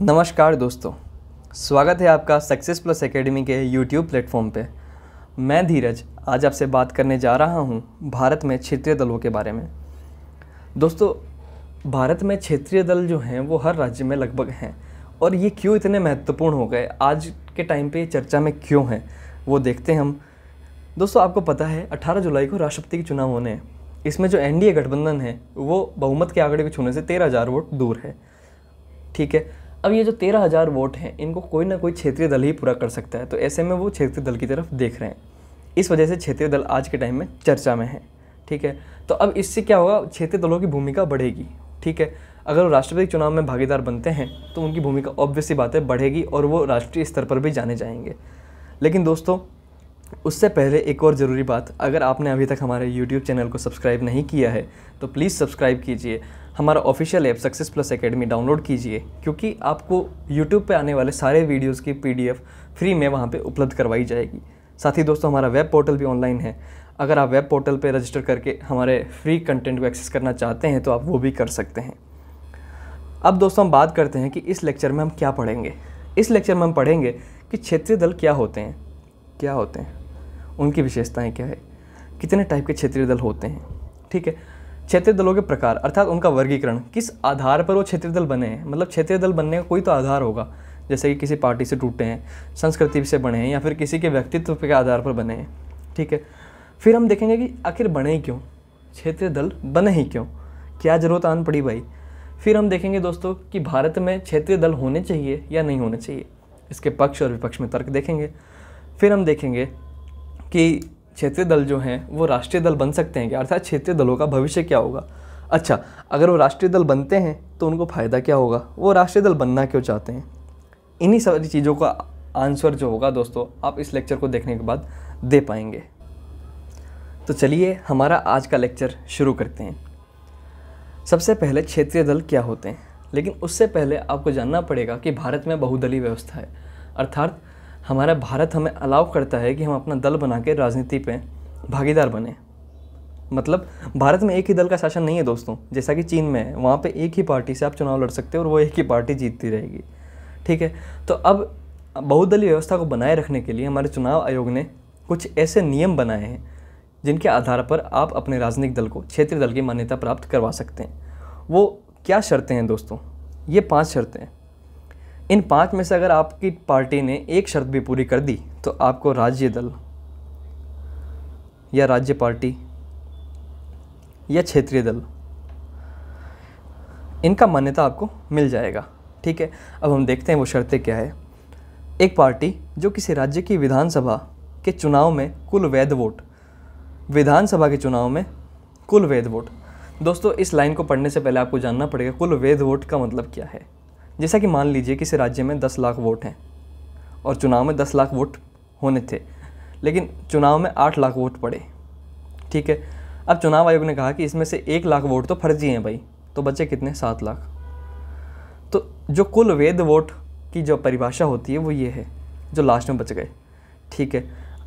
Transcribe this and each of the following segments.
नमस्कार दोस्तों, स्वागत है आपका सक्सेस प्लस एकेडमी के यूट्यूब प्लेटफॉर्म पे। मैं धीरज आज आपसे बात करने जा रहा हूँ भारत में क्षेत्रीय दलों के बारे में। दोस्तों, भारत में क्षेत्रीय दल जो हैं वो हर राज्य में लगभग हैं, और ये क्यों इतने महत्वपूर्ण हो गए, आज के टाइम पे चर्चा में क्यों हैं, वो देखते हैं हम। दोस्तों, आपको पता है 18 जुलाई को राष्ट्रपति के चुनाव होने हैं। इसमें जो एनडीए गठबंधन है वो बहुमत के आंकड़े को छूने से 13,000 वोट दूर है। ठीक है, अब ये जो 13,000 वोट हैं इनको कोई ना कोई क्षेत्रीय दल ही पूरा कर सकता है, तो ऐसे में वो क्षेत्रीय दल की तरफ देख रहे हैं। इस वजह से क्षेत्रीय दल आज के टाइम में चर्चा में है। ठीक है, तो अब इससे क्या होगा, क्षेत्रीय दलों की भूमिका बढ़ेगी। ठीक है, अगर वो राष्ट्रपति चुनाव में भागीदार बनते हैं तो उनकी भूमिका ऑब्वियस सी बात है बढ़ेगी और वो राष्ट्रीय स्तर पर भी जाने जाएंगे। लेकिन दोस्तों, उससे पहले एक और ज़रूरी बात, अगर आपने अभी तक हमारे YouTube चैनल को सब्सक्राइब नहीं किया है तो प्लीज़ सब्सक्राइब कीजिए। हमारा official app success plus academy download कीजिए, क्योंकि आपको YouTube पे आने वाले सारे वीडियोस की PDF फ्री में वहाँ पे उपलब्ध करवाई जाएगी। साथ ही दोस्तों, हमारा वेब पोर्टल भी ऑनलाइन है। अगर आप वेब पोर्टल पे रजिस्टर करके हमारे फ्री कंटेंट को एक्सेस करना चाहते हैं तो आप वो भी कर सकते हैं। अब दोस्तों, हम बात करते हैं कि इस लेक्चर में हम क्या पढ़ेंगे। इस लेक्चर में हम पढ़ेंगे कि क्षेत्रीय दल क्या होते हैं, उनकी विशेषताएं क्या है, कितने टाइप के क्षेत्रीय दल होते हैं। ठीक है, क्षेत्रीय दलों के प्रकार अर्थात उनका वर्गीकरण, किस आधार पर वो क्षेत्रीय दल बने हैं। मतलब क्षेत्रीय दल बनने का कोई तो आधार होगा, जैसे कि किसी पार्टी से टूटे हैं, संस्कृति से बने हैं, या फिर किसी के व्यक्तित्व के आधार पर बने हैं। ठीक है, फिर हम देखेंगे कि आखिर बने ही क्यों, क्षेत्रीय दल बने ही क्यों, क्या ज़रूरत आन पड़ी भाई। फिर हम देखेंगे दोस्तों कि भारत में क्षेत्रीय दल होने चाहिए या नहीं होने चाहिए, इसके पक्ष और विपक्ष में तर्क देखेंगे। फिर हम देखेंगे कि क्षेत्रीय दल जो हैं वो राष्ट्रीय दल बन सकते हैं क्या, अर्थात क्षेत्रीय दलों का भविष्य क्या होगा। अच्छा, अगर वो राष्ट्रीय दल बनते हैं तो उनको फ़ायदा क्या होगा, वो राष्ट्रीय दल बनना क्यों चाहते हैं। इन्हीं सारी चीज़ों का आंसर जो होगा दोस्तों, आप इस लेक्चर को देखने के बाद दे पाएंगे। तो चलिए हमारा आज का लेक्चर शुरू करते हैं। सबसे पहले क्षेत्रीय दल क्या होते हैं, लेकिन उससे पहले आपको जानना पड़ेगा कि भारत में बहुदलीय व्यवस्था है, अर्थात हमारा भारत हमें अलाउ करता है कि हम अपना दल बना के राजनीति पे भागीदार बने। मतलब भारत में एक ही दल का शासन नहीं है दोस्तों, जैसा कि चीन में है। वहाँ पे एक ही पार्टी से आप चुनाव लड़ सकते हो और वो एक ही पार्टी जीतती रहेगी। ठीक है, तो अब बहुदलीय व्यवस्था को बनाए रखने के लिए हमारे चुनाव आयोग ने कुछ ऐसे नियम बनाए हैं जिनके आधार पर आप अपने राजनीतिक दल को क्षेत्रीय दल की मान्यता प्राप्त करवा सकते हैं। वो क्या शर्तें हैं दोस्तों, ये 5 शर्तें हैं। इन 5 में से अगर आपकी पार्टी ने एक शर्त भी पूरी कर दी तो आपको राज्य दल या राज्य पार्टी या क्षेत्रीय दल, इनका मान्यता आपको मिल जाएगा। ठीक है, अब हम देखते हैं वो शर्तें क्या है। एक पार्टी जो किसी राज्य की विधानसभा के चुनाव में कुल वैध वोट, विधानसभा के चुनाव में कुल वैध वोट। दोस्तों, इस लाइन को पढ़ने से पहले आपको जानना पड़ेगा कुल वैध वोट का मतलब क्या है। जैसा कि मान लीजिए किसी राज्य में 10 लाख वोट हैं और चुनाव में 10 लाख वोट होने थे, लेकिन चुनाव में 8 लाख वोट पड़े। ठीक है, अब चुनाव आयोग ने कहा कि इसमें से 1 लाख वोट तो फर्जी हैं भाई, तो बचे कितने, 7 लाख। तो जो कुल वैध वोट की जो परिभाषा होती है वो ये है, जो लास्ट में बच गए। ठीक है,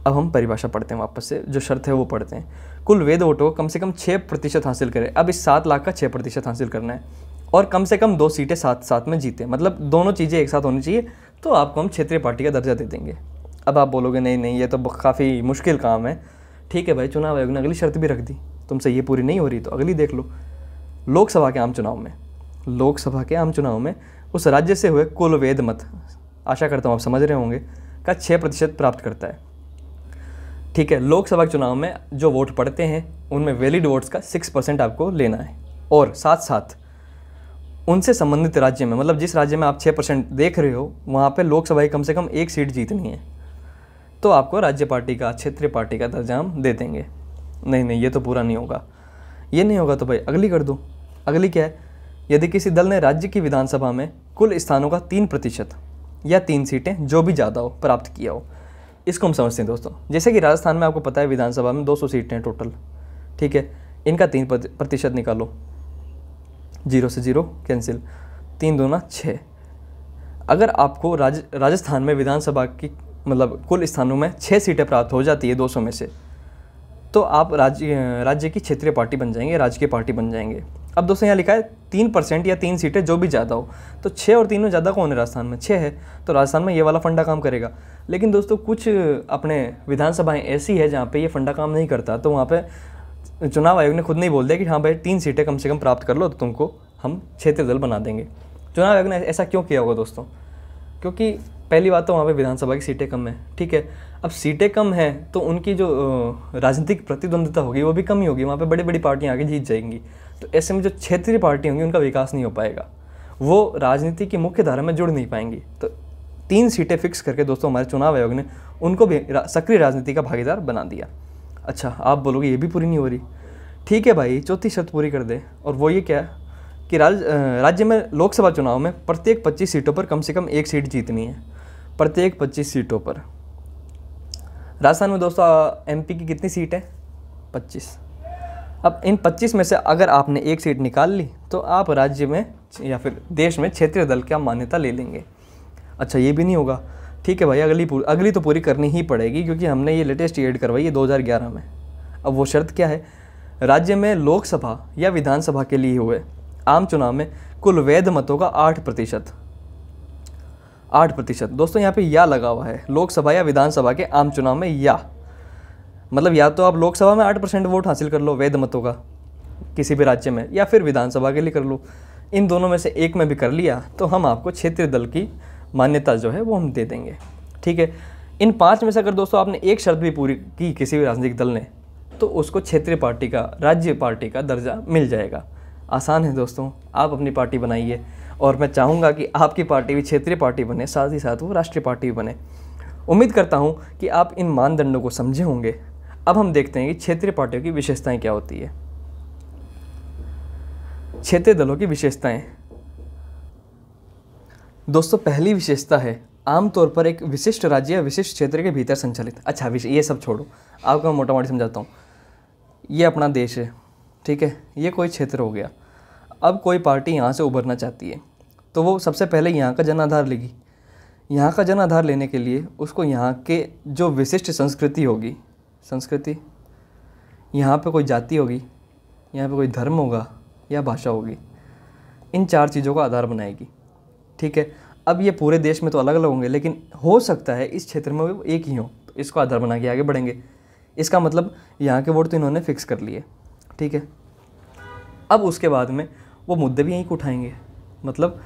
अब हम परिभाषा पढ़ते हैं, वापस से जो शर्त है वो पढ़ते हैं। कुल वैध वोटों को कम से कम 6% हासिल करें। अब इस 7 लाख का 6% हासिल करना है, और कम से कम 2 सीटें साथ साथ में जीते, मतलब दोनों चीज़ें एक साथ होनी चाहिए, तो आपको हम क्षेत्रीय पार्टी का दर्जा दे देंगे। अब आप बोलोगे नहीं ये तो काफ़ी मुश्किल काम है। ठीक है भाई, चुनाव आयोग ने अगली शर्त भी रख दी, तुमसे ये पूरी नहीं हो रही तो अगली देख लो। लोकसभा के आम चुनाव में उस राज्य से हुए कुल वैध मत, आशा करता हूँ आप समझ रहे होंगे, का 6% प्राप्त करता है। ठीक है, लोकसभा के चुनाव में जो वोट पड़ते हैं उनमें वैलिड वोट्स का 6% आपको लेना है, और साथ साथ उनसे संबंधित राज्य में, मतलब जिस राज्य में आप 6% देख रहे हो वहाँ पे लोकसभा की कम से कम 1 सीट जीतनी है, तो आपको राज्य पार्टी का, क्षेत्रीय पार्टी का दर्जा हम दे देंगे। नहीं ये तो पूरा नहीं होगा, ये नहीं होगा तो भाई अगली कर दो। अगली क्या है, यदि किसी दल ने राज्य की विधानसभा में कुल स्थानों का 3% या 3 सीटें जो भी ज़्यादा हो प्राप्त किया हो। इसको हम समझते हैं दोस्तों, जैसे कि राजस्थान में आपको पता है विधानसभा में 200 सीटें हैं टोटल। ठीक है, इनका 3% निकालो, 0 से 0 कैंसिल, 3 दूना 6। अगर आपको राजस्थान में विधानसभा की मतलब कुल स्थानों में 6 सीटें प्राप्त हो जाती है 200 में से, तो आप राज्य की क्षेत्रीय पार्टी बन जाएंगे, राज्य की पार्टी बन जाएंगे। अब दोस्तों यहाँ लिखा है 3% या 3 सीटें जो भी ज़्यादा हो, तो 6 और 3 में ज़्यादा कौन है? राजस्थान में 6 है, तो राजस्थान में ये वाला फंडा काम करेगा। लेकिन दोस्तों कुछ अपने विधानसभाएं ऐसी है जहाँ पे ये फंडा काम नहीं करता, तो वहाँ पे चुनाव आयोग ने खुद नहीं बोल दिया कि हाँ भाई 3 सीटें कम से कम प्राप्त कर लो तो तुमको हम क्षेत्रीय दल बना देंगे। चुनाव आयोग ने ऐसा क्यों किया होगा दोस्तों? क्योंकि पहली बात तो वहाँ पे विधानसभा की सीटें कम है, ठीक है। अब सीटें कम हैं तो उनकी जो राजनीतिक प्रतिद्वंदिता होगी वो भी कम ही होगी, वहाँ पे बड़ी बड़ी पार्टियाँ आगे जीत जाएंगी। तो ऐसे में जो क्षेत्रीय पार्टी होंगी उनका विकास नहीं हो पाएगा, वो राजनीति की मुख्य धारा में जुड़ नहीं पाएंगी। तो 3 सीटें फिक्स करके दोस्तों हमारे चुनाव आयोग ने उनको भी सक्रिय राजनीति का भागीदार बना दिया। अच्छा, आप बोलोगे ये भी पूरी नहीं हो रही। ठीक है भाई, चौथी शर्त पूरी कर दे, और वो ये क्या कि राज्य में लोकसभा चुनाव में प्रत्येक 25 सीटों पर कम से कम 1 सीट जीतनी है, प्रत्येक 25 सीटों पर। राजस्थान में दोस्तों एमपी की कितनी सीट है? 25। अब इन 25 में से अगर आपने 1 सीट निकाल ली तो आप राज्य में या फिर देश में क्षेत्रीय दल की मान्यता ले लेंगे। अच्छा, ये भी नहीं होगा। ठीक है भाई, अगली तो पूरी करनी ही पड़ेगी, क्योंकि हमने ये लेटेस्ट ऐड करवाई है 2011 में। अब वो शर्त क्या है? राज्य में लोकसभा या विधानसभा के लिए हुए आम चुनाव में कुल वैध मतों का 8%। दोस्तों यहाँ पे या लगा हुआ है, लोकसभा या विधानसभा के आम चुनाव में या, मतलब या तो आप लोकसभा में 8% वोट हासिल कर लो वैध मतों का किसी भी राज्य में, या फिर विधानसभा के लिए कर लो। इन दोनों में से एक में भी कर लिया तो हम आपको क्षेत्रीय दल की मान्यता जो है वो हम दे देंगे। ठीक है, इन 5 में से अगर दोस्तों आपने एक शर्त भी पूरी की किसी भी राजनीतिक दल ने, तो उसको क्षेत्रीय पार्टी का, राज्य पार्टी का दर्जा मिल जाएगा। आसान है दोस्तों, आप अपनी पार्टी बनाइए, और मैं चाहूँगा कि आपकी पार्टी भी क्षेत्रीय पार्टी बने, साथ ही साथ वो राष्ट्रीय पार्टी भी बने। उम्मीद करता हूँ कि आप इन मानदंडों को समझे होंगे। अब हम देखते हैं कि क्षेत्रीय पार्टियों की विशेषताएं क्या होती है। क्षेत्रीय दलों की विशेषताएं दोस्तों, पहली विशेषता है आमतौर पर एक विशिष्ट राज्य या विशिष्ट क्षेत्र के भीतर संचालित। अच्छा, ये सब छोड़ो, आपको मैं मोटा मोटी समझाता हूँ। ये अपना देश है, ठीक है, ये कोई क्षेत्र हो गया। अब कोई पार्टी यहाँ से उभरना चाहती है तो वो सबसे पहले यहाँ का जनाधार लेगी। यहाँ का जनाधार लेने के लिए उसको यहाँ के जो विशिष्ट संस्कृति होगी, यहाँ पे कोई जाति होगी, यहाँ पे कोई धर्म होगा या भाषा होगी, इन 4 चीज़ों का आधार बनाएगी। ठीक है, अब ये पूरे देश में तो अलग अलग होंगे, लेकिन हो सकता है इस क्षेत्र में वो एक ही हो, तो इसको आधार बना के आगे बढ़ेंगे। इसका मतलब यहाँ के वोट तो इन्होंने फिक्स कर लिए। ठीक है, अब उसके बाद में वो मुद्दे भी यहीं को उठाएंगे, मतलब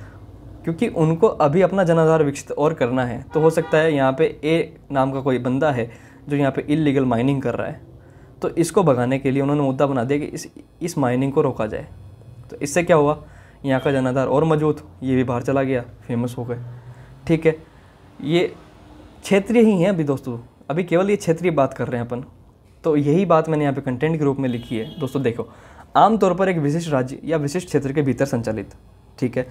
क्योंकि उनको अभी अपना जनाधार विकसित और करना है। तो हो सकता है यहाँ पे ए नाम का कोई बंदा है जो यहाँ पे इल्लीगल माइनिंग कर रहा है, तो इसको भगाने के लिए उन्होंने मुद्दा बना दिया कि इस माइनिंग को रोका जाए। तो इससे क्या हुआ, यहाँ का जनाधार और मजबूत, ये भी बाहर चला गया, फेमस हो गए। ठीक है, ये क्षेत्रीय ही हैं अभी दोस्तों, अभी केवल ये क्षेत्रीय बात कर रहे हैं अपन। तो यही बात मैंने यहाँ पे कंटेंट के रूप में लिखी है दोस्तों। देखो, आमतौर पर एक विशिष्ट राज्य या विशिष्ट क्षेत्र के भीतर संचालित। ठीक है,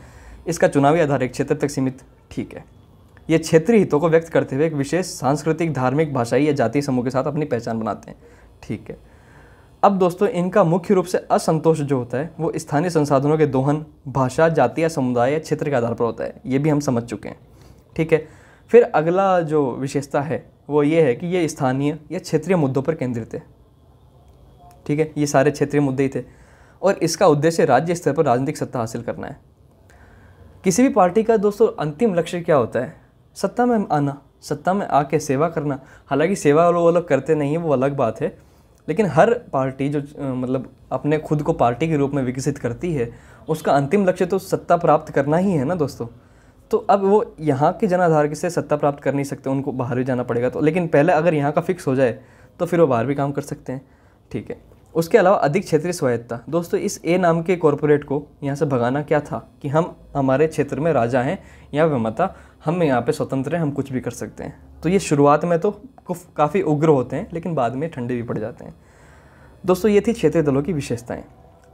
इसका चुनावी आधार एक क्षेत्र तक सीमित। ठीक है, ये क्षेत्रीय हितों को व्यक्त करते हुए एक विशेष सांस्कृतिक, धार्मिक, भाषाई या जातीय समूह के साथ अपनी पहचान बनाते हैं। ठीक है, अब दोस्तों इनका मुख्य रूप से असंतोष जो होता है वो स्थानीय संसाधनों के दोहन, भाषा, जाति या समुदाय या क्षेत्र के आधार पर होता है। ये भी हम समझ चुके हैं। ठीक है, फिर अगला जो विशेषता है वो ये है कि ये स्थानीय या क्षेत्रीय मुद्दों पर केंद्रित है। ठीक है, ये सारे क्षेत्रीय मुद्दे ही थे, और इसका उद्देश्य राज्य स्तर पर राजनीतिक सत्ता हासिल करना है। किसी भी पार्टी का दोस्तों अंतिम लक्ष्य क्या होता है? सत्ता में आना, सत्ता में आके सेवा करना। हालांकि सेवा वो लोग करते नहीं है, वो अलग बात है, लेकिन हर पार्टी जो मतलब अपने खुद को पार्टी के रूप में विकसित करती है, उसका अंतिम लक्ष्य तो सत्ता प्राप्त करना ही है ना दोस्तों। तो अब वो यहाँ के जनाधार से सत्ता प्राप्त कर नहीं सकते, उनको बाहर भी जाना पड़ेगा। तो लेकिन पहले अगर यहाँ का फिक्स हो जाए तो फिर वो बाहर भी काम कर सकते हैं। ठीक है, उसके अलावा अधिक क्षेत्रीय स्वायत्ता। दोस्तों इस ए नाम के कॉरपोरेट को यहाँ से भगाना क्या था कि हम हमारे क्षेत्र में राजा हैं या विमता, हम यहाँ पे स्वतंत्र हैं, हम कुछ भी कर सकते हैं। तो ये शुरुआत में तो काफ़ी उग्र होते हैं, लेकिन बाद में ठंडे भी पड़ जाते हैं। दोस्तों ये थी क्षेत्रीय दलों की विशेषताएं।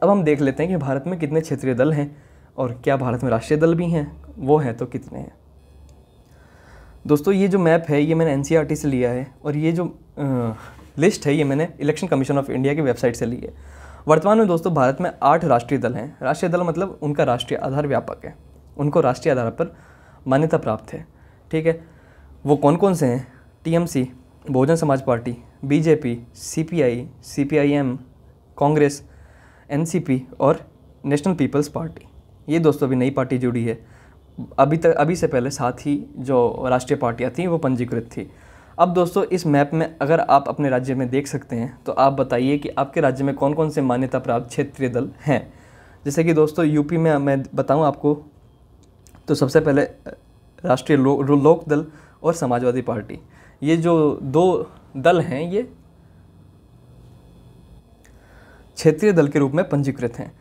अब हम देख लेते हैं कि भारत में कितने क्षेत्रीय दल हैं और क्या भारत में राष्ट्रीय दल भी हैं, वो हैं तो कितने हैं। दोस्तों ये जो मैप है ये मैंने एनसीईआरटी से लिया है, और ये जो लिस्ट है ये मैंने इलेक्शन कमीशन ऑफ इंडिया की वेबसाइट से ली है। वर्तमान में दोस्तों भारत में 8 राष्ट्रीय दल हैं। राष्ट्रीय दल मतलब उनका राष्ट्रीय आधार व्यापक है, उनको राष्ट्रीय आधार पर मान्यता प्राप्त है। ठीक है, वो कौन कौन से हैं? TMC, Bahujan Samaj party, BJP, CPI, CPIM, Congress, NCP और नेशनल पीपल्स पार्टी। ये दोस्तों अभी नई पार्टी जुड़ी है, अभी से पहले 7 ही जो राष्ट्रीय पार्टियाँ थीं वो पंजीकृत थी। अब दोस्तों इस मैप में अगर आप अपने राज्य में देख सकते हैं तो आप बताइए कि आपके राज्य में कौन कौन से मान्यता प्राप्त क्षेत्रीय दल हैं। जैसे कि दोस्तों यूपी में मैं बताऊं आपको, तो सबसे पहले राष्ट्रीय लोक दल और समाजवादी पार्टी, ये जो 2 दल हैं ये क्षेत्रीय दल के रूप में पंजीकृत हैं।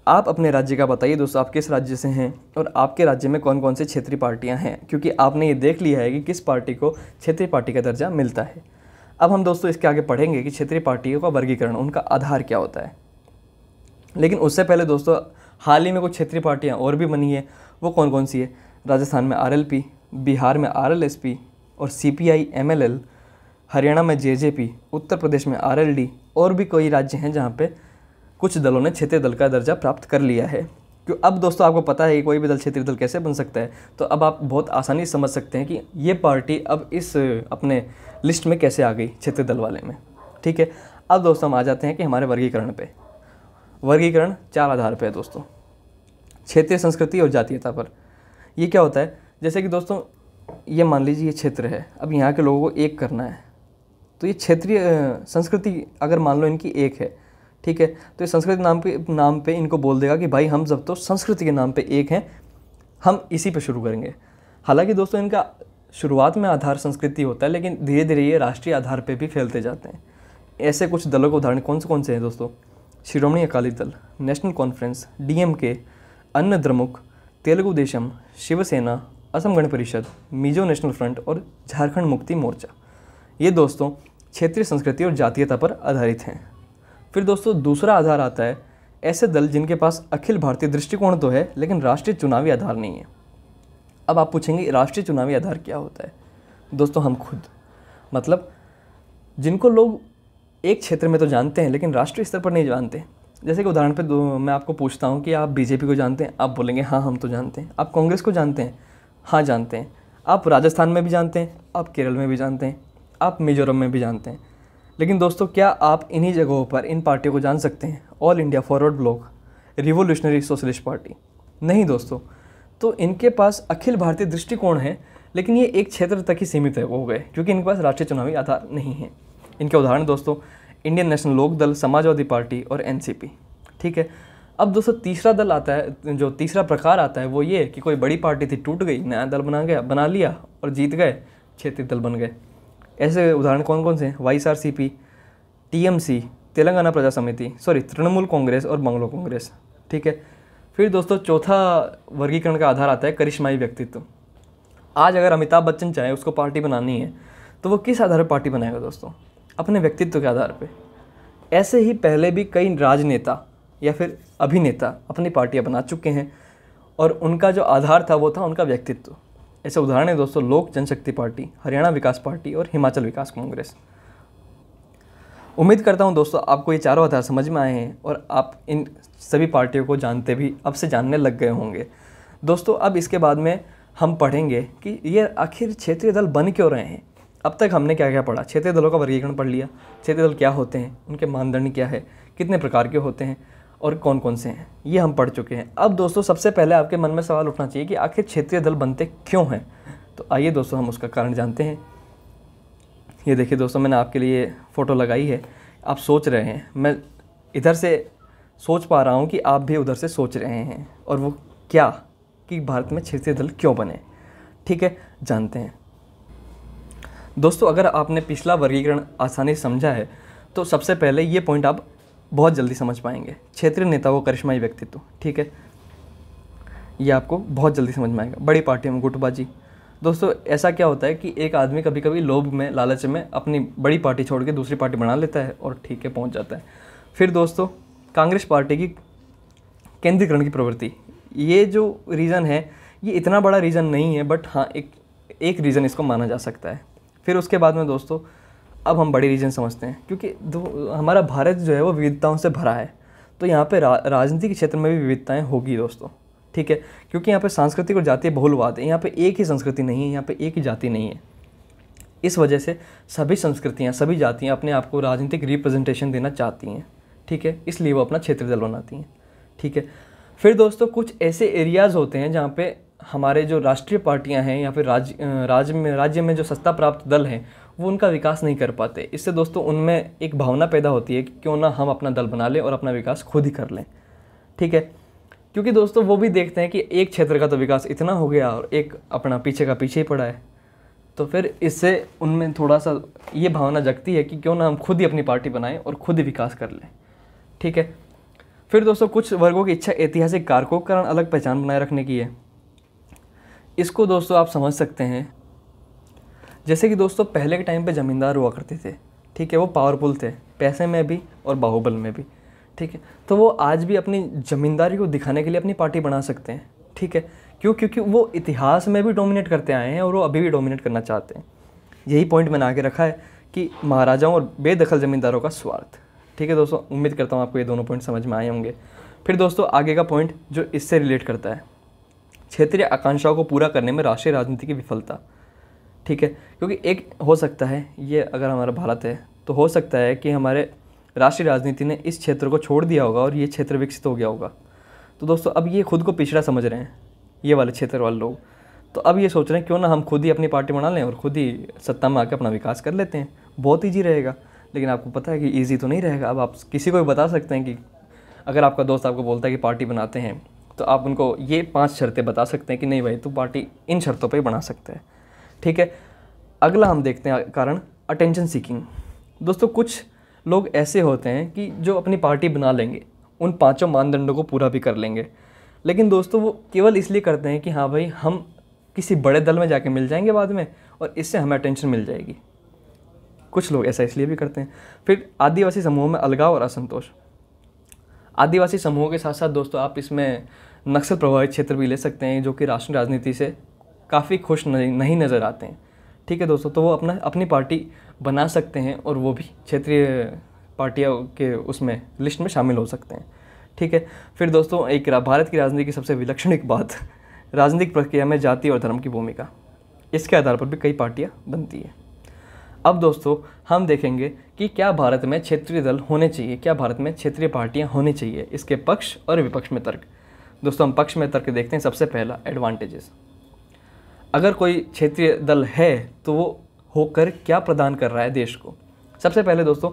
आप अपने राज्य का बताइए दोस्तों, आप किस राज्य से हैं और आपके राज्य में कौन कौन से क्षेत्रीय पार्टियां हैं, क्योंकि आपने ये देख लिया है कि किस पार्टी को क्षेत्रीय पार्टी का दर्जा मिलता है। अब हम दोस्तों इसके आगे पढ़ेंगे कि क्षेत्रीय पार्टियों का वर्गीकरण, उनका आधार क्या होता है। लेकिन उससे पहले दोस्तों हाल ही में कुछ क्षेत्रीय पार्टियाँ और भी बनी है, वो कौन कौन सी है। राजस्थान में RLP, बिहार में RLSP और CPI MLL, हरियाणा में JJP, उत्तर प्रदेश में RLD, और भी कई राज्य हैं जहाँ पे कुछ दलों ने क्षेत्रीय दल का दर्जा प्राप्त कर लिया है। क्यों अब दोस्तों आपको पता है कि कोई भी दल क्षेत्रीय दल कैसे बन सकता है, तो अब आप बहुत आसानी से समझ सकते हैं कि ये पार्टी अब इस अपने लिस्ट में कैसे आ गई क्षेत्रीय दल वाले में। ठीक है, अब दोस्तों हम आ जाते हैं कि हमारे वर्गीकरण पे। वर्गीकरण 4 आधार पे है दोस्तों, क्षेत्रीय संस्कृति और जातीयता पर। ये क्या होता है, जैसे कि दोस्तों ये मान लीजिए ये क्षेत्र है, अब यहाँ के लोगों को एक करना है, तो ये क्षेत्रीय संस्कृति अगर मान लो इनकी एक है, ठीक है, तो ये संस्कृति नाम पे इनको बोल देगा कि भाई हम सब तो संस्कृति के नाम पे एक हैं, हम इसी पे शुरू करेंगे। हालांकि दोस्तों इनका शुरुआत में आधार संस्कृति होता है, लेकिन धीरे धीरे ये राष्ट्रीय आधार पे भी फैलते जाते हैं। ऐसे कुछ दलों के उदाहरण कौन से हैं दोस्तों, Shiromani Akali Dal, national conference, DMK, अन्य द्रमुक, तेलुगु देशम, शिवसेना, असम गण परिषद, मिजो नेशनल फ्रंट और झारखंड मुक्ति मोर्चा। ये दोस्तों क्षेत्रीय संस्कृति और जातीयता पर आधारित हैं। फिर दोस्तों दूसरा आधार आता है ऐसे दल जिनके पास अखिल भारतीय दृष्टिकोण तो है लेकिन राष्ट्रीय चुनावी आधार नहीं है। अब आप पूछेंगे राष्ट्रीय चुनावी आधार क्या होता है। दोस्तों हम खुद, मतलब जिनको लोग एक क्षेत्र में तो जानते हैं लेकिन राष्ट्रीय स्तर पर नहीं जानते। जैसे कि उदाहरण पे मैं आपको पूछता हूँ कि आप BJP को जानते हैं, आप बोलेंगे हाँ हम तो जानते हैं। आप कांग्रेस को जानते हैं, हाँ जानते हैं। आप राजस्थान में भी जानते हैं, आप केरल में भी जानते हैं, आप मिजोरम में भी जानते हैं। लेकिन दोस्तों क्या आप इन्हीं जगहों पर इन पार्टियों को जान सकते हैं, all India forward block, revolutionary socialist party? नहीं दोस्तों। तो इनके पास अखिल भारतीय दृष्टिकोण है लेकिन ये एक क्षेत्र तक ही सीमित हो गए क्योंकि इनके पास राष्ट्रीय चुनावी आधार नहीं है। इनके उदाहरण दोस्तों इंडियन नेशनल लोक दल, समाजवादी पार्टी और NCP। ठीक है, अब दोस्तों तीसरा दल आता है, जो तीसरा प्रकार आता है वो ये कि कोई बड़ी पार्टी थी, टूट गई, नया दल बना लिया और जीत गए, क्षेत्रीय दल बन गए। ऐसे उदाहरण कौन से हैं, YSRCP, TMC, तेलंगाना प्रजा समिति, तृणमूल कांग्रेस और बंगलो कांग्रेस। ठीक है, फिर दोस्तों चौथा वर्गीकरण का आधार आता है करिश्माई व्यक्तित्व। आज अगर अमिताभ बच्चन चाहे उसको पार्टी बनानी है तो वो किस आधार पर पार्टी बनाएगा दोस्तों, अपने व्यक्तित्व के आधार पे। ऐसे ही पहले भी कई राजनेता या फिर अभिनेता अपनी पार्टियां बना चुके हैं और उनका जो आधार था वो था उनका व्यक्तित्व। ऐसे उदाहरण है दोस्तों लोक जनशक्ति पार्टी, हरियाणा विकास पार्टी और हिमाचल विकास कांग्रेस। उम्मीद करता हूं दोस्तों आपको ये चारों आधार समझ में आए हैं और आप इन सभी पार्टियों को जानते भी अब से जानने लग गए होंगे। दोस्तों अब इसके बाद में हम पढ़ेंगे कि ये आखिर क्षेत्रीय दल बन क्यों रहे हैं। अब तक हमने क्या क्या पढ़ा, क्षेत्रीय दलों का वर्गीकरण पढ़ लिया, क्षेत्रीय दल क्या होते हैं, उनके मानदंड क्या है, कितने प्रकार के होते हैं और कौन कौन से हैं, ये हम पढ़ चुके हैं। अब दोस्तों सबसे पहले आपके मन में सवाल उठना चाहिए कि आखिर क्षेत्रीय दल बनते क्यों हैं। तो आइए दोस्तों हम उसका कारण जानते हैं। ये देखिए दोस्तों मैंने आपके लिए फ़ोटो लगाई है, आप सोच रहे हैं, मैं इधर से सोच पा रहा हूँ कि आप भी उधर से सोच रहे हैं, और वो क्या कि भारत में क्षेत्रीय दल क्यों बने। ठीक है, जानते हैं। दोस्तों अगर आपने पिछला वर्गीकरण आसानी से समझा है तो सबसे पहले ये पॉइंट आप बहुत जल्दी समझ पाएंगे, क्षेत्रीय नेता को करिश्माई व्यक्तित्व। ठीक है, ये आपको बहुत जल्दी समझ में आएगा। बड़ी पार्टियों में गुटबाजी। दोस्तों ऐसा क्या होता है कि एक आदमी कभी कभी लोभ में, लालच में अपनी बड़ी पार्टी छोड़ के दूसरी पार्टी बना लेता है और ठीक है पहुंच जाता है। फिर दोस्तों कांग्रेस पार्टी की केंद्रीकरण की प्रवृत्ति। ये जो रीज़न है ये इतना बड़ा रीज़न नहीं है, बट हाँ एक रीज़न इसको माना जा सकता है। फिर उसके बाद में दोस्तों अब हम बड़ी रीजन समझते हैं, क्योंकि हमारा भारत जो है वो विविधताओं से भरा है, तो यहाँ पे राजनीति के क्षेत्र में भी विविधताएं होगी दोस्तों। ठीक है, क्योंकि यहाँ पे सांस्कृतिक और जातीय बहुलवाद है, यहाँ पे एक ही संस्कृति नहीं है, यहाँ पे एक ही जाति नहीं है। इस वजह से सभी संस्कृतियाँ, सभी जातियाँ अपने आप को राजनीतिक रिप्रेजेंटेशन देना चाहती हैं। ठीक है, इसलिए वो अपना क्षेत्रीय दल बनाती हैं। ठीक है। फिर दोस्तों कुछ ऐसे एरियाज़ होते हैं जहाँ पे हमारे जो राष्ट्रीय पार्टियाँ हैं या फिर राज्य में जो सत्ता प्राप्त दल हैं वो उनका विकास नहीं कर पाते। इससे दोस्तों उनमें एक भावना पैदा होती है कि क्यों ना हम अपना दल बना लें और अपना विकास खुद ही कर लें। ठीक है, क्योंकि दोस्तों वो भी देखते हैं कि एक क्षेत्र का तो विकास इतना हो गया और एक अपना पीछे का पीछे ही पड़ा है, तो फिर इससे उनमें थोड़ा सा ये भावना जगती है कि क्यों ना हम खुद ही अपनी पार्टी बनाएं और खुद ही विकास कर लें। ठीक है। फिर दोस्तों कुछ वर्गों की इच्छा ऐतिहासिक कारकों के कारण अलग पहचान बनाए रखने की है। इसको दोस्तों आप समझ सकते हैं, जैसे कि दोस्तों पहले के टाइम पे ज़मींदार हुआ करते थे। ठीक है, वो पावरफुल थे, पैसे में भी और बाहुबल में भी। ठीक है, तो वो आज भी अपनी ज़मींदारी को दिखाने के लिए अपनी पार्टी बना सकते हैं। ठीक है, क्यों? क्योंकि वो इतिहास में भी डोमिनेट करते आए हैं और वो अभी भी डोमिनेट करना चाहते हैं। यही पॉइंट मैंने आगे रखा है कि महाराजाओं और बेदखल ज़मींदारों का स्वार्थ। ठीक है दोस्तों, उम्मीद करता हूँ आपको ये दोनों पॉइंट समझ में आए होंगे। फिर दोस्तों आगे का पॉइंट जो इससे रिलेट करता है, क्षेत्रीय आकांक्षाओं को पूरा करने में राष्ट्रीय राजनीति की विफलता। ठीक है, क्योंकि एक हो सकता है, ये अगर हमारा भारत है तो हो सकता है कि हमारे राष्ट्रीय राजनीति ने इस क्षेत्र को छोड़ दिया होगा और ये क्षेत्र विकसित हो गया होगा। तो दोस्तों अब ये खुद को पिछड़ा समझ रहे हैं, ये वाले क्षेत्र वाले लोग। तो अब ये सोच रहे हैं क्यों ना हम खुद ही अपनी पार्टी बना लें और खुद ही सत्ता में आकर अपना विकास कर लेते हैं, बहुत ईजी रहेगा। लेकिन आपको पता है कि ईजी तो नहीं रहेगा। अब आप किसी को भी बता सकते हैं कि अगर आपका दोस्त आपको बोलता है कि पार्टी बनाते हैं, तो आप उनको ये 5 शर्तें बता सकते हैं कि नहीं भाई तू पार्टी इन शर्तों पर ही बना सकते हैं। ठीक है, अगला हम देखते हैं कारण अटेंशन सीकिंग। दोस्तों कुछ लोग ऐसे होते हैं कि जो अपनी पार्टी बना लेंगे, उन 5 मानदंडों को पूरा भी कर लेंगे, लेकिन दोस्तों वो केवल इसलिए करते हैं कि हाँ भाई हम किसी बड़े दल में जाके मिल जाएंगे बाद में और इससे हमें अटेंशन मिल जाएगी। कुछ लोग ऐसा इसलिए भी करते हैं। फिर आदिवासी समूहों में अलगाव और असंतोष। आदिवासी समूहों के साथ साथ दोस्तों आप इसमें नक्सल प्रभावित क्षेत्र भी ले सकते हैं जो कि राष्ट्रीय राजनीति से काफ़ी खुश नहीं नज़र आते हैं। ठीक है दोस्तों, तो वो अपनी पार्टी बना सकते हैं और वो भी क्षेत्रीय पार्टियों के उसमें लिस्ट में शामिल हो सकते हैं। ठीक है। फिर दोस्तों एक भारत की राजनीति की सबसे विलक्षण एक बात, राजनीतिक प्रक्रिया में जाति और धर्म की भूमिका। इसके आधार पर भी कई पार्टियां बनती हैं। अब दोस्तों हम देखेंगे कि क्या भारत में क्षेत्रीय दल होने चाहिए, क्या भारत में क्षेत्रीय पार्टियां होनी चाहिए, इसके पक्ष और विपक्ष में तर्क। दोस्तों हम पक्ष में तर्क देखते हैं। सबसे पहला एडवांटेजेस। अगर कोई क्षेत्रीय दल है तो वो होकर क्या प्रदान कर रहा है देश को। सबसे पहले दोस्तों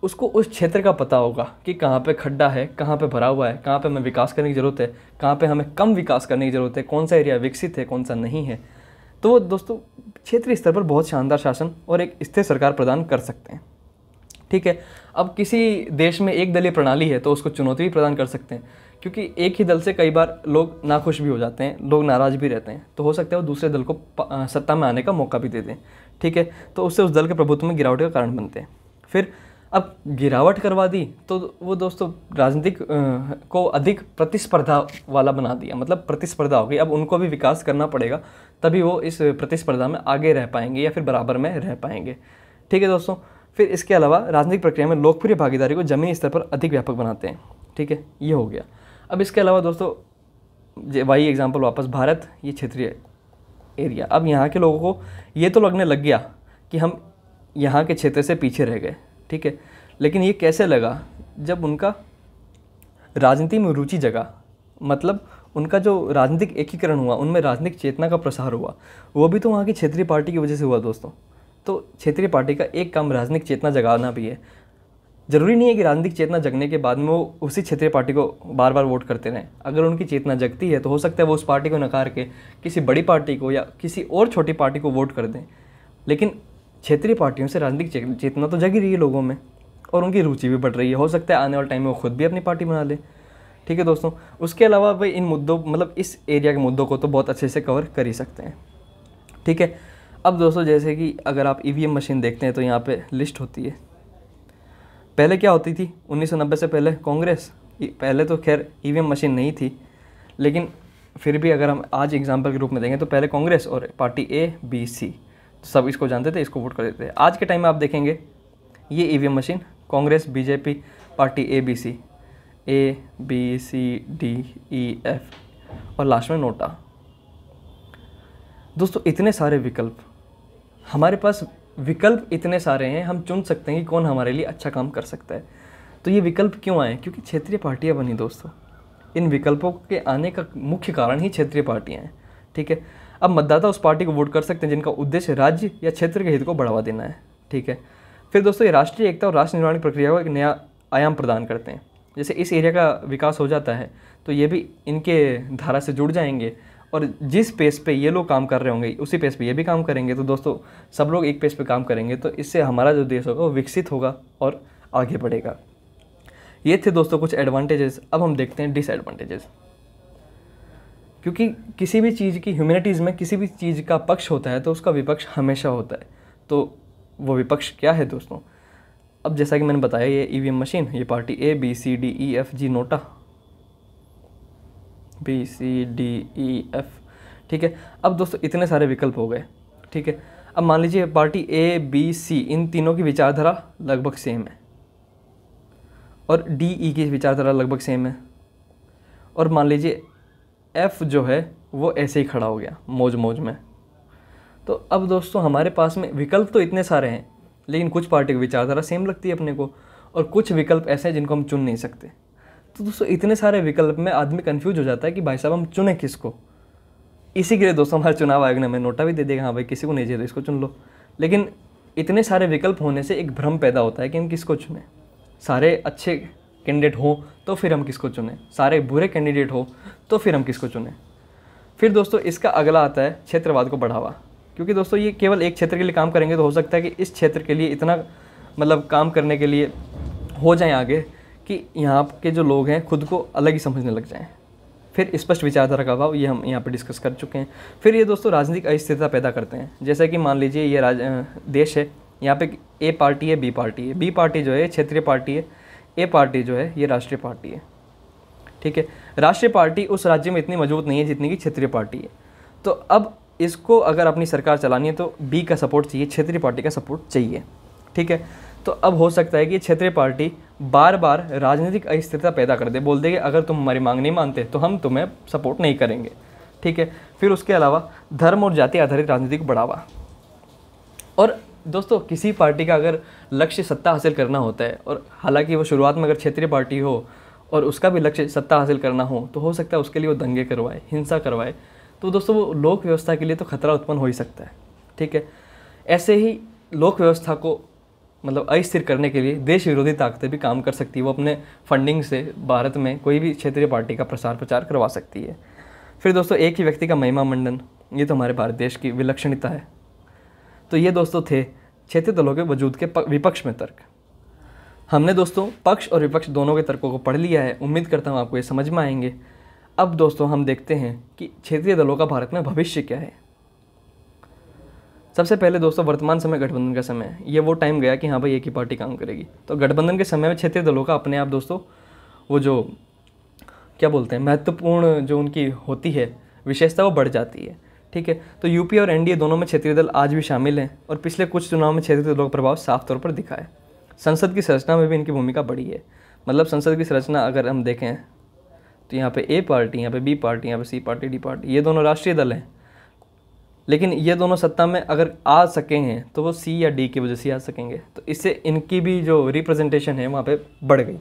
उसको उस क्षेत्र का पता होगा कि कहाँ पे खड्डा है, कहाँ पे भरा हुआ है, कहाँ पे हमें विकास करने की ज़रूरत है, कहाँ पे हमें कम विकास करने की ज़रूरत है, कौन सा एरिया विकसित है, कौन सा नहीं है। तो वो दोस्तों क्षेत्रीय स्तर पर बहुत शानदार शासन और एक स्थिर सरकार प्रदान कर सकते हैं। ठीक है। अब किसी देश में एक दलीय प्रणाली है तो उसको चुनौती भी प्रदान कर सकते हैं, क्योंकि एक ही दल से कई बार लोग नाखुश भी हो जाते हैं, लोग नाराज़ भी रहते हैं। तो हो सकता है वो दूसरे दल को सत्ता में आने का मौका भी दे दें। ठीक है, तो उससे उस दल के प्रभुत्व में गिरावट का कारण बनते हैं। फिर अब गिरावट करवा दी तो वो दोस्तों राजनीतिक को अधिक प्रतिस्पर्धा वाला बना दिया, मतलब प्रतिस्पर्धा हो गई। अब उनको भी विकास करना पड़ेगा, तभी वो इस प्रतिस्पर्धा में आगे रह पाएंगे या फिर बराबर में रह पाएंगे। ठीक है दोस्तों। फिर इसके अलावा राजनीतिक प्रक्रिया में लोकप्रिय भागीदारी को जमीनी स्तर पर अधिक व्यापक बनाते हैं। ठीक है, ये हो गया। अब इसके अलावा दोस्तों वही एग्जाम्पल वापस भारत, ये क्षेत्रीय एरिया। अब यहाँ के लोगों को ये तो लगने लग गया कि हम यहाँ के क्षेत्र से पीछे रह गए। ठीक है, लेकिन ये कैसे लगा, जब उनका राजनीति में रुचि जगा, मतलब उनका जो राजनीतिक एकीकरण हुआ, उनमें राजनीतिक चेतना का प्रसार हुआ, वो भी तो वहाँ की क्षेत्रीय पार्टी की वजह से हुआ दोस्तों। तो क्षेत्रीय पार्टी का एक काम राजनीतिक चेतना जगाना भी है। ज़रूरी नहीं है कि राजनीतिक चेतना जगने के बाद में वो उसी क्षेत्रीय पार्टी को बार बार वोट करते रहें। अगर उनकी चेतना जगती है तो हो सकता है वो उस पार्टी को नकार के किसी बड़ी पार्टी को या किसी और छोटी पार्टी को वोट कर दें। लेकिन क्षेत्रीय पार्टियों से राजनीतिक चेतना तो जगी रही है लोगों में और उनकी रुचि भी बढ़ रही है। हो सकता है आने वाले टाइम में वो खुद भी अपनी पार्टी बना ले। ठीक है दोस्तों। उसके अलावा भाई इन मुद्दों, मतलब इस एरिया के मुद्दों को तो बहुत अच्छे से कवर कर ही सकते हैं। ठीक है। अब दोस्तों जैसे कि अगर आप ईवीएम मशीन देखते हैं तो यहाँ पे लिस्ट होती है। पहले क्या होती थी 1990 से पहले, कांग्रेस। पहले तो खैर ईवीएम मशीन नहीं थी, लेकिन फिर भी अगर हम आज एग्जांपल के रूप में देखें तो पहले कांग्रेस और पार्टी ABC, तो सब इसको जानते थे, इसको वोट कर देते थे। आज के टाइम में आप देखेंगे ये EVM machine Congress, BJP, party ABC, ABCDEF और लास्ट में नोटा। दोस्तों इतने सारे विकल्प, हमारे पास विकल्प इतने सारे हैं, हम चुन सकते हैं कि कौन हमारे लिए अच्छा काम कर सकता है। तो ये विकल्प क्यों आए? क्योंकि क्षेत्रीय पार्टियां बनी दोस्तों। इन विकल्पों के आने का मुख्य कारण ही क्षेत्रीय पार्टियां हैं। ठीक है, अब मतदाता उस पार्टी को वोट कर सकते हैं जिनका उद्देश्य राज्य या क्षेत्र के हित को बढ़ावा देना है। ठीक है, फिर दोस्तों ये राष्ट्रीय एकता और राष्ट्र निर्माण की प्रक्रिया को एक नया आयाम प्रदान करते हैं। जैसे इस एरिया का विकास हो जाता है तो ये भी इनके धारा से जुड़ जाएंगे, और जिस पेस पे ये लोग काम कर रहे होंगे उसी पेस पे ये भी काम करेंगे। तो दोस्तों सब लोग एक पेस पे काम करेंगे तो इससे हमारा जो देश होगा वो विकसित होगा और आगे बढ़ेगा। ये थे दोस्तों कुछ एडवांटेजेस। अब हम देखते हैं डिसएडवांटेजेस। क्योंकि किसी भी चीज़ की ह्यूमैनिटीज़ में किसी भी चीज़ का पक्ष होता है तो उसका विपक्ष हमेशा होता है। तो वो विपक्ष क्या है दोस्तों? अब जैसा कि मैंने बताया, ये ईवीएम मशीन, ये पार्टी ABCDEFG नोटा, BCDEF। ठीक है, अब दोस्तों इतने सारे विकल्प हो गए। ठीक है, अब मान लीजिए पार्टी ABC, इन तीनों की विचारधारा लगभग सेम है, और DE की विचारधारा लगभग सेम है, और मान लीजिए F जो है वो ऐसे ही खड़ा हो गया मौज मौज में। तो अब दोस्तों हमारे पास में विकल्प तो इतने सारे हैं, लेकिन कुछ पार्टी की विचारधारा सेम लगती है अपने को, और कुछ विकल्प ऐसे हैं जिनको हम चुन नहीं सकते। तो दोस्तों इतने सारे विकल्प में आदमी कंफ्यूज हो जाता है कि भाई साहब हम चुने किसको। इसी के लिए दोस्तों हमारे चुनाव आयोग ने हमें नोटा भी दे देगा, हाँ भाई किसी को नहीं चाहिए तो इसको चुन लो। लेकिन इतने सारे विकल्प होने से एक भ्रम पैदा होता है कि हम किसको चुने। सारे अच्छे कैंडिडेट हो तो फिर हम किसको चुने, सारे बुरे कैंडिडेट हो तो फिर हम किसको चुने। फिर दोस्तों इसका अगला आता है क्षेत्रवाद को बढ़ावा। क्योंकि दोस्तों ये केवल एक क्षेत्र के लिए काम करेंगे तो हो सकता है कि इस क्षेत्र के लिए इतना मतलब काम करने के लिए हो जाए आगे कि यहाँ के जो लोग हैं खुद को अलग ही समझने लग जाएं। फिर स्पष्ट विचारधारा का अभाव, ये हम यहाँ पे डिस्कस कर चुके हैं। फिर ये दोस्तों राजनीतिक अस्थिरता पैदा करते हैं। जैसे कि मान लीजिए ये देश है, यहाँ पे A पार्टी है, B पार्टी है। B पार्टी जो है क्षेत्रीय पार्टी है, A पार्टी जो है ये राष्ट्रीय पार्टी है। ठीक है, राष्ट्रीय पार्टी उस राज्य में इतनी मजबूत नहीं है जितनी कि क्षेत्रीय पार्टी है। तो अब इसको अगर अपनी सरकार चलानी है तो B का सपोर्ट चाहिए, क्षेत्रीय पार्टी का सपोर्ट चाहिए। ठीक है, तो अब हो सकता है कि क्षेत्रीय पार्टी बार बार राजनीतिक अस्थिरता पैदा कर दे, बोल दे कि अगर तुम हमारी मांग नहीं मानते तो हम तुम्हें सपोर्ट नहीं करेंगे। ठीक है, फिर उसके अलावा धर्म और जाति आधारित राजनीति को बढ़ावा। और दोस्तों किसी पार्टी का अगर लक्ष्य सत्ता हासिल करना होता है, और हालांकि वो शुरुआत में अगर क्षेत्रीय पार्टी हो और उसका भी लक्ष्य सत्ता हासिल करना हो तो सकता है उसके लिए वो दंगे करवाए, हिंसा करवाए। तो दोस्तों वो लोक व्यवस्था के लिए तो खतरा उत्पन्न हो ही सकता है। ठीक है, ऐसे ही लोक व्यवस्था को मतलब अस्थिर करने के लिए देश विरोधी ताकतें भी काम कर सकती है। वो अपने फंडिंग से भारत में कोई भी क्षेत्रीय पार्टी का प्रसार प्रचार करवा सकती है। फिर दोस्तों एक ही व्यक्ति का महिमा मंडन, ये तो हमारे भारत देश की विलक्षणता है। तो ये दोस्तों थे क्षेत्रीय दलों के वजूद के विपक्ष में तर्क। हमने दोस्तों पक्ष और विपक्ष दोनों के तर्कों को पढ़ लिया है। उम्मीद करता हूँ आपको ये समझ में आएंगे। अब दोस्तों हम देखते हैं कि क्षेत्रीय दलों का भारत में भविष्य क्या है। सबसे पहले दोस्तों वर्तमान समय गठबंधन का समय है। ये वो टाइम गया कि हाँ भाई एक ही पार्टी काम करेगी। तो गठबंधन के समय में क्षेत्रीय दलों का अपने आप दोस्तों वो जो क्या बोलते हैं महत्वपूर्ण जो उनकी होती है विशेषता वो बढ़ जाती है। ठीक है, तो यूपी और एनडीए दोनों में क्षेत्रीय दल आज भी शामिल हैं, और पिछले कुछ चुनाव में क्षेत्रीय दलों का प्रभाव साफ तौर पर दिखा है। संसद की संरचना में भी इनकी भूमिका बड़ी है। मतलब संसद की संरचना अगर हम देखें तो यहाँ पे A पार्टी, यहाँ पे B पार्टी, यहाँ पे C पार्टी, D पार्टी, ये दोनों राष्ट्रीय दल हैं। लेकिन ये दोनों सत्ता में अगर आ सके हैं तो वो C या D की वजह से आ सकेंगे। तो इससे इनकी भी जो रिप्रेजेंटेशन है वहाँ पे बढ़ गई।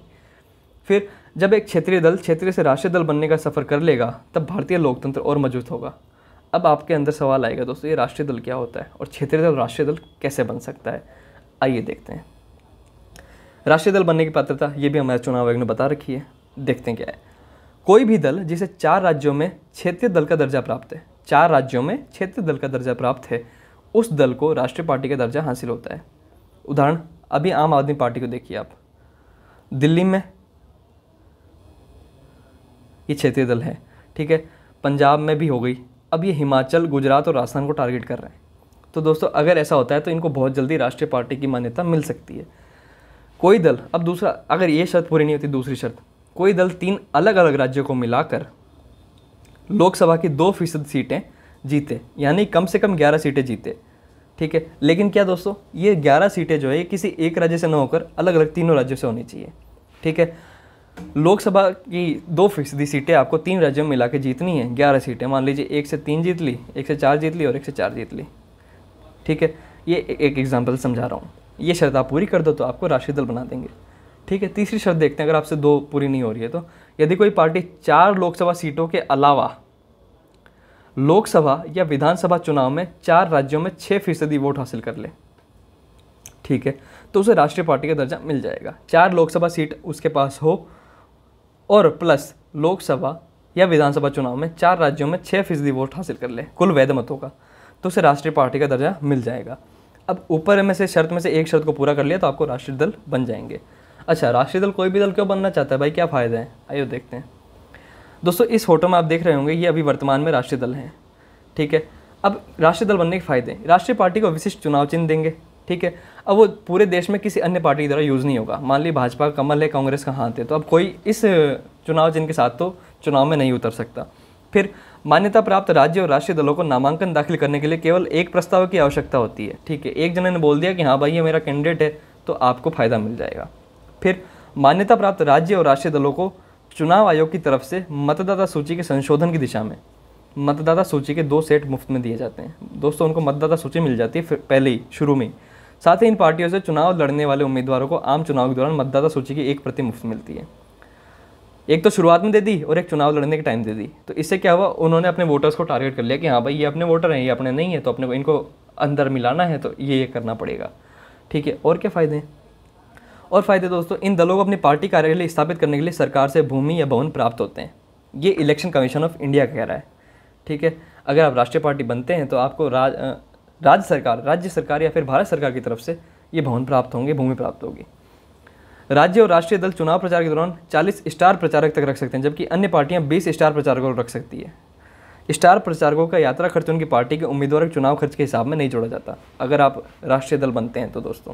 फिर जब एक क्षेत्रीय दल क्षेत्रीय से राष्ट्रीय दल बनने का सफ़र कर लेगा तब भारतीय लोकतंत्र और मजबूत होगा। अब आपके अंदर सवाल आएगा दोस्तों, ये राष्ट्रीय दल क्या होता है और क्षेत्रीय दल राष्ट्रीय दल कैसे बन सकता है? आइए देखते हैं। राष्ट्रीय दल बनने की पात्रता ये भी हमारे चुनाव आयोग ने बता रखी है। देखते हैं क्या है। कोई भी दल जिसे 4 राज्यों में क्षेत्रीय दल का दर्जा प्राप्त है, 4 राज्यों में क्षेत्रीय दल का दर्जा प्राप्त है, उस दल को राष्ट्रीय पार्टी का दर्जा हासिल होता है। उदाहरण अभी आम आदमी पार्टी को देखिए आप, दिल्ली में ये क्षेत्रीय दल है। ठीक है, पंजाब में भी हो गई। अब ये हिमाचल, गुजरात और राजस्थान को टारगेट कर रहे हैं। तो दोस्तों अगर ऐसा होता है तो इनको बहुत जल्दी राष्ट्रीय पार्टी की मान्यता मिल सकती है। कोई दल, अब दूसरा, अगर ये शर्त पूरी नहीं होती, दूसरी शर्त, कोई दल 3 अलग अलग राज्यों को मिलाकर लोकसभा की 2% सीटें जीते, यानी कम से कम 11 सीटें जीते। ठीक है, लेकिन क्या दोस्तों, ये 11 सीटें जो है ये किसी एक राज्य से न होकर अलग अलग तीनों राज्यों से होनी चाहिए। ठीक है, लोकसभा की 2% सीटें आपको 3 राज्यों में मिला के जीतनी है। 11 सीटें, मान लीजिए 1 से 3 जीत ली, 1 से 4 जीत ली और 1 से 4 जीत ली। ठीक है, ये एक एग्जाम्पल समझा रहा हूँ। ये शर्त आप पूरी कर दो तो आपको राष्ट्रीय दल बना देंगे। ठीक है, तीसरी शर्त देखते हैं। अगर आपसे 2 पूरी नहीं हो रही है तो यदि कोई पार्टी 4 लोकसभा सीटों के अलावा लोकसभा या विधानसभा चुनाव में 4 राज्यों में 6% वोट हासिल कर ले, ठीक है, तो उसे राष्ट्रीय पार्टी का दर्जा मिल जाएगा। 4 लोकसभा सीट उसके पास हो और प्लस लोकसभा या विधानसभा चुनाव में 4 राज्यों में 6% वोट हासिल कर ले कुल वैध मतों का, तो उसे राष्ट्रीय पार्टी का दर्जा मिल जाएगा। अब ऊपर में से शर्त में से एक शर्त को पूरा कर लिया तो आपको राष्ट्रीय दल बन जाएंगे। अच्छा, राष्ट्रीय दल कोई भी दल क्यों बनना चाहता है भाई, क्या फ़ायदा है, आइए देखते हैं। दोस्तों इस फोटो में आप देख रहे होंगे ये अभी वर्तमान में राष्ट्रीय दल हैं, ठीक है। अब राष्ट्रीय दल बनने के फ़ायदे, राष्ट्रीय पार्टी को विशिष्ट चुनाव चिन्ह देंगे, ठीक है। अब वो पूरे देश में किसी अन्य पार्टी की तरह यूज़ नहीं होगा। मान ली भाजपा का कमल है, कांग्रेस का हाथ है, तो अब कोई इस चुनाव चिन्ह के साथ तो चुनाव में नहीं उतर सकता। फिर मान्यता प्राप्त राज्य और राष्ट्रीय दलों को नामांकन दाखिल करने के लिए केवल एक प्रस्ताव की आवश्यकता होती है, ठीक है। एक जने ने बोल दिया कि हाँ भाई ये मेरा कैंडिडेट है, तो आपको फ़ायदा मिल जाएगा। फिर मान्यता प्राप्त राज्य और राष्ट्रीय दलों को चुनाव आयोग की तरफ से मतदाता सूची के संशोधन की दिशा में मतदाता सूची के 2 सेट मुफ्त में दिए जाते हैं। दोस्तों उनको मतदाता सूची मिल जाती है पहले ही शुरू में। साथ ही इन पार्टियों से चुनाव लड़ने वाले उम्मीदवारों को आम चुनाव के दौरान मतदाता सूची की 1 प्रति मुफ्त मिलती है। एक तो शुरुआत में दे दी और एक चुनाव लड़ने के टाइम दे दी। तो इससे क्या हुआ, उन्होंने अपने वोटर्स को टारगेट कर लिया कि हाँ भाई ये अपने वोटर हैं, ये अपने नहीं है, तो अपने को इनको अंदर मिलाना है तो ये करना पड़ेगा, ठीक है। और क्या फ़ायदे हैं? और फ़ायदे दोस्तों, इन दलों को अपनी पार्टी कार्यालय स्थापित करने के लिए सरकार से भूमि या भवन प्राप्त होते हैं। ये इलेक्शन कमीशन ऑफ इंडिया कह रहा है, ठीक है। अगर आप राष्ट्रीय पार्टी बनते हैं तो आपको राज्य सरकार या फिर भारत सरकार की तरफ से ये भवन प्राप्त होंगे, भूमि प्राप्त होगी। राज्य और राष्ट्रीय दल चुनाव प्रचार के दौरान 40 स्टार प्रचारक तक रख सकते हैं, जबकि अन्य पार्टियां 20 स्टार प्रचारकों को रख सकती है। स्टार प्रचारकों का यात्रा खर्च उनकी पार्टी के उम्मीदवार के चुनाव खर्च के हिसाब में नहीं जोड़ा जाता। अगर आप राष्ट्रीय दल बनते हैं तो दोस्तों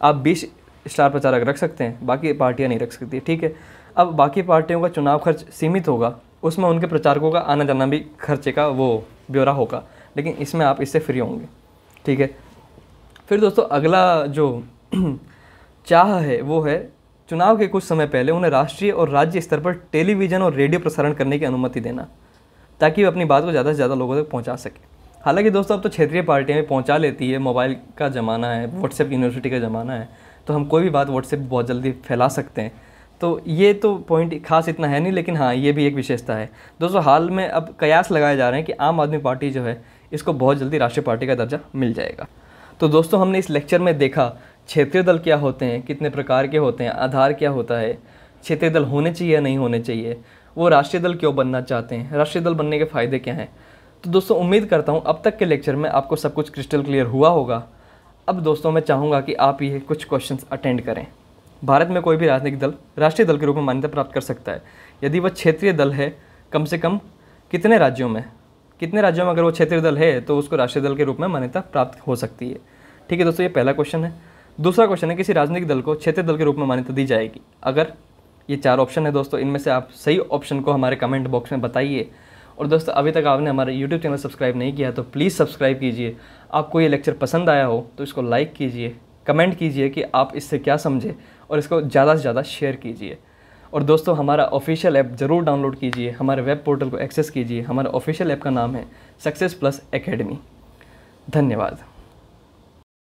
आप 20 स्टार प्रचारक रख सकते हैं, बाकी पार्टियां नहीं रख सकती, ठीक है। अब बाकी पार्टियों का चुनाव खर्च सीमित होगा, उसमें उनके प्रचारकों का आना जाना भी खर्चे का वो ब्यौरा होगा, लेकिन इसमें आप इससे फ्री होंगे, ठीक है। फिर दोस्तों अगला जो चाह है वो है चुनाव के कुछ समय पहले उन्हें राष्ट्रीय और राज्य स्तर पर टेलीविज़न और रेडियो प्रसारण करने की अनुमति देना, ताकि वे अपनी बात को ज़्यादा से ज़्यादा लोगों तक पहुंचा सकें। हालांकि दोस्तों अब तो क्षेत्रीय पार्टियां भी पहुंचा लेती है, मोबाइल का ज़माना है, व्हाट्सएप यूनिवर्सिटी का ज़माना है, तो हम कोई भी बात व्हाट्सएप बहुत जल्दी फैला सकते हैं। तो ये तो पॉइंट खास इतना है नहीं, लेकिन हाँ ये भी एक विशेषता है। दोस्तों हाल में अब कयास लगाए जा रहे हैं कि आम आदमी पार्टी जो है इसको बहुत जल्दी राष्ट्रीय पार्टी का दर्जा मिल जाएगा। तो दोस्तों हमने इस लेक्चर में देखा क्षेत्रीय दल क्या होते हैं, कितने प्रकार के होते हैं, आधार क्या होता है, क्षेत्रीय दल होने चाहिए या नहीं होने चाहिए, वो राष्ट्रीय दल क्यों बनना चाहते हैं, राष्ट्रीय दल बनने के फ़ायदे क्या हैं। तो दोस्तों उम्मीद करता हूँ अब तक के लेक्चर में आपको सब कुछ क्रिस्टल क्लियर हुआ होगा। अब दोस्तों मैं चाहूँगा कि आप ये कुछ क्वेश्चंस अटेंड करें। भारत में कोई भी राजनीतिक दल राष्ट्रीय दल के रूप में मान्यता प्राप्त कर सकता है यदि वह क्षेत्रीय दल है कम से कम कितने राज्यों में अगर वो क्षेत्रीय दल है तो उसको राष्ट्रीय दल के रूप में मान्यता प्राप्त हो सकती है, ठीक है दोस्तों। ये पहला क्वेश्चन है। दूसरा क्वेश्चन है किसी राजनीतिक दल को क्षेत्रीय दल के रूप में मान्यता दी जाएगी अगर, ये 4 ऑप्शन है दोस्तों, इनमें से आप सही ऑप्शन को हमारे कमेंट बॉक्स में बताइए। और दोस्तों अभी तक आपने हमारा यूट्यूब चैनल सब्सक्राइब नहीं किया तो प्लीज़ सब्सक्राइब कीजिए। आपको ये लेक्चर पसंद आया हो तो इसको लाइक कीजिए, कमेंट कीजिए कि आप इससे क्या समझे और इसको ज़्यादा से ज़्यादा शेयर कीजिए। और दोस्तों हमारा ऑफिशियल ऐप ज़रूर डाउनलोड कीजिए, हमारे वेब पोर्टल को एक्सेस कीजिए। हमारा ऑफिशियल ऐप का नाम है सक्सेस प्लस एकेडमी। धन्यवाद।